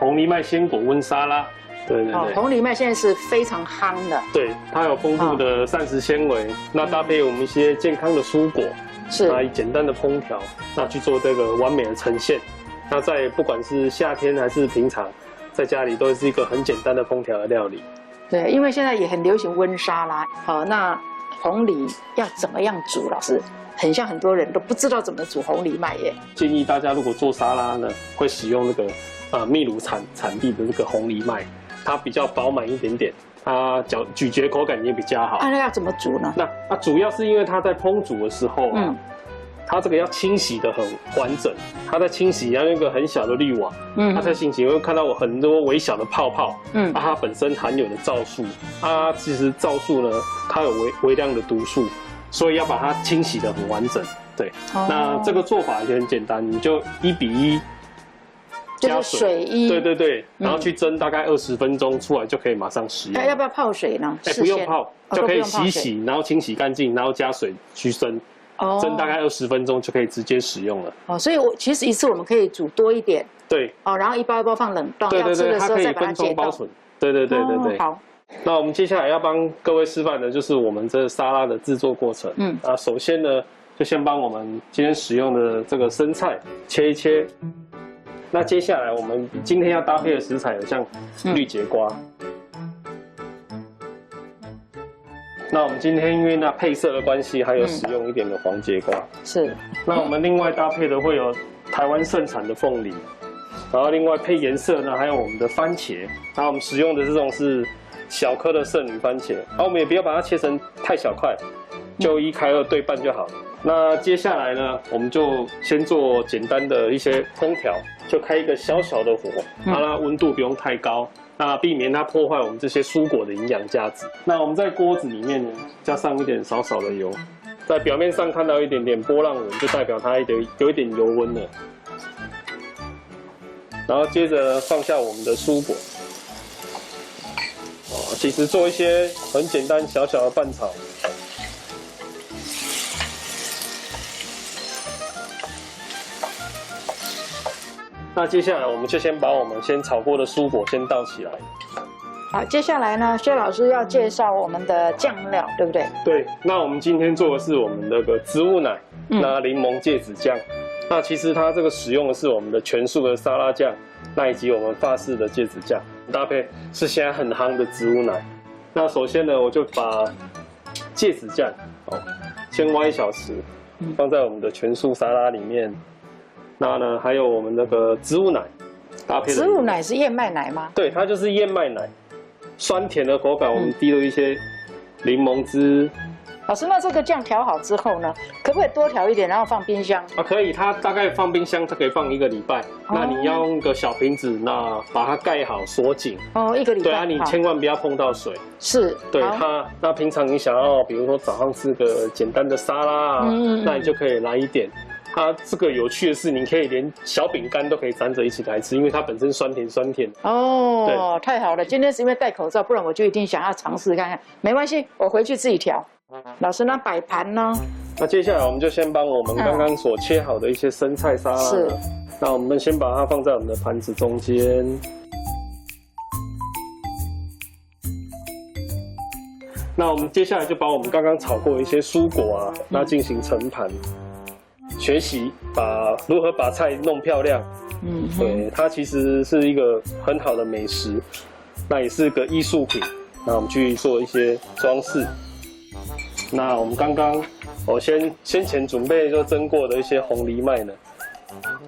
红藜麦鲜果温沙拉。对对对，红藜麦现在是非常夯的。对，它有丰富的膳食纤维，那搭配我们一些健康的蔬果，是，以简单的烹调，那去做这个完美的呈现。那在不管是夏天还是平常，在家里都是一个很简单的烹调的料理。对，因为现在也很流行温沙拉。好，那红藜要怎么样煮？老师，很像很多人都不知道怎么煮红藜麦耶。建议大家如果做沙拉呢，会使用那个秘鲁产地的这个红藜麦。它比较饱满一点点，它咀嚼口感也比较好。那要怎么煮呢？那主要是因为它在烹煮的时候它这个要清洗的很完整，它在清洗要用一个很小的滤网，它在清洗会看到我很多微小的泡泡，它本身含有的皂素，其实皂素呢，它有微量的毒素，所以要把它清洗的很完整。对，那这个做法也很简单，你就1比1。就是水1，对，然后去蒸大概20分钟，出来就可以马上食用。要不要泡水呢？不用泡，就可以洗，然后清洗干净，然后加水去蒸，蒸大概20分钟就可以直接食用了。所以其实一次我们可以煮多一点。对。然后一包一包放冷冻，对，要吃的时候再把它分装包存。对。好。那我们接下来要帮各位示范的就是我们这沙拉的制作过程。首先呢，就先帮我们今天使用的这个生菜切一切。那接下来我们今天要搭配的食材有像绿节瓜。那我们今天因为那配色的关系，还有使用一点的黄节瓜。是。那我们另外搭配的会有台湾盛产的凤梨，然后另外配颜色呢，还有我们的番茄。然后我们使用的这种是小颗的圣女番茄，然后我们也不要把它切成太小块，就1开2对半就好了。那接下来呢，我们就先做简单的一些烹调，就开一个小小的火，它温度不用太高，那避免它破坏我们这些蔬果的营养价值。那我们在锅子里面呢，加上一点少少的油，在表面上看到一点点波浪纹，就代表它有一点油温了。然后接着放下我们的蔬果，其实做一些很简单小小的拌炒。那接下来我们就先把我们先炒过的蔬果先倒起来。好，接下来呢，薛老师要介绍我们的酱料，对不对？对，那我们今天做的是我们那个植物奶，那柠檬芥子酱。那其实它这个使用的是我们的全素的沙拉酱，那以及我们法式的芥子酱，搭配是现在很夯的植物奶。那首先呢，我就把芥子酱先挖1小匙，放在我们的全素沙拉里面。那呢，还有我们那个植物奶搭配的。植物奶是燕麦奶吗？对，它就是燕麦奶，酸甜的口感，我们滴了一些柠檬汁。老师，那这个酱调好之后呢，可不可以多调一点，然后放冰箱？可以，它大概放冰箱，它可以放1个礼拜。那你要用个小瓶子，那把它盖好锁紧。1个礼拜。对啊，你千万不要碰到水。是。对它，那平常你想要，比如说早上吃个简单的沙拉啊，那你就可以来一点。它这个有趣的是，你可以连小饼干都可以沾着一起来吃，因为它本身酸甜。对，太好了！今天是因为戴口罩，不然我就一定想要尝试看看。没关系，我回去自己调。老师，那摆盘呢？那接下来我们就先帮我们刚刚所切好的一些生菜沙拉。是。那我们先把它放在我们的盘子中间。那我们接下来就把我们刚刚炒过的一些蔬果那进行盛盘。学习如何把菜弄漂亮，对，它其实是一个很好的美食，那也是个艺术品。那我们去做一些装饰。那我们刚刚先前准备就蒸过的一些红藜麦呢，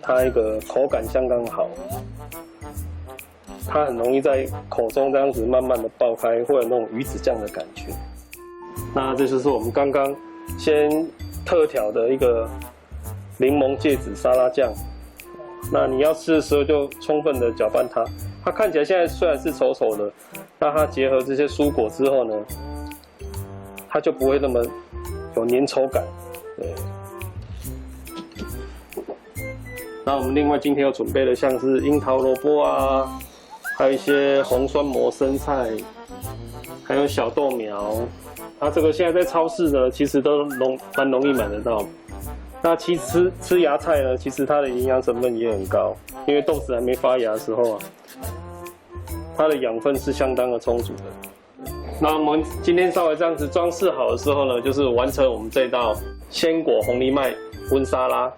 它一个口感相当好，它很容易在口中这样子慢慢的爆开，会有那种鱼子酱的感觉。那这就是我们刚刚先特调的一个柠檬芥子沙拉酱。那你要吃的时候就充分的搅拌它，它看起来现在虽然是稠稠的，那它结合这些蔬果之后呢，它就不会那么有粘稠感。对。那我们另外今天又准备了像是樱桃萝卜啊，还有一些红酸蘑生菜，还有小豆苗。它这个现在在超市呢，其实都蛮容易买得到。那其实吃芽菜呢，其实它的营养成分也很高，因为豆子还没发芽的时候啊，它的养分是相当的充足的。那我们今天稍微这样子装饰好的时候呢，就是完成我们这道鲜果红藜麦温沙拉。